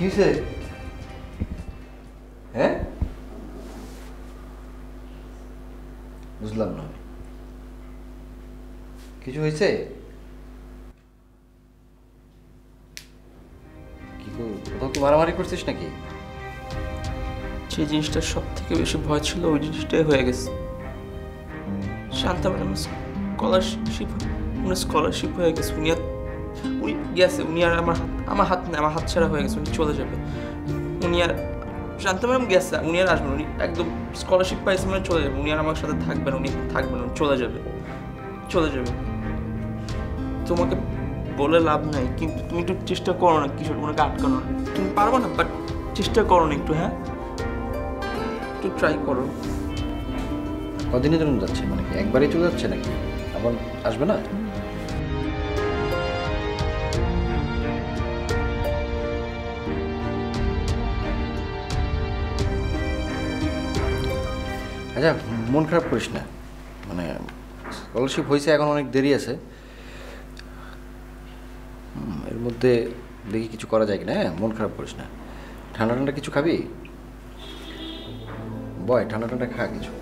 কিসে? হ্যাঁ, বুঝলাম না। কিছু হয়েছে? কি কোথাও কি মারামারি করছিস নাকি? যে জিনিসটা সব থেকে বেশি ভয় ছিল ওই জিনিসটাই হয়ে গেছে। শান্তা ম্যাডাম স্কলারশিপ হয়ে গেছে। উনি গেছে, উনি আর আমার হাত ছাড়া হয়ে গেছে। উনি চলে যাবে। উনি আর শান্তা ম্যাডাম গেছে, উনি আর আসবেন। উনি একদম স্কলারশিপ পাইছে মানে চলে যাবে। উনি আর আমার সাথে থাকবেন, উনি চলে যাবে। তোমাকে বলে লাভ নাই, কিন্তু তুমি একটু চেষ্টা করো না কিশোর, ওনাকে আটকানো। তুমি পারবো না, বাট চেষ্টা করো না একটু। হ্যাঁ, একটু ট্রাই করো। কদিনের জন্য যাচ্ছে? মানে কি একবারই চলে যাচ্ছে নাকি আবার আসবে না? আচ্ছা, মন খারাপ করিস না। মানে স্কলারশিপ হয়েছে, এখন অনেক দেরি আছে। এর মধ্যে দেখি কিছু করা যায় কিনা। হ্যাঁ, মন খারাপ করিস না। ঠান্ডা ঠান্ডা কিছু খাবি? বয়, ঠান্ডা ঠান্ডা খা কিছু।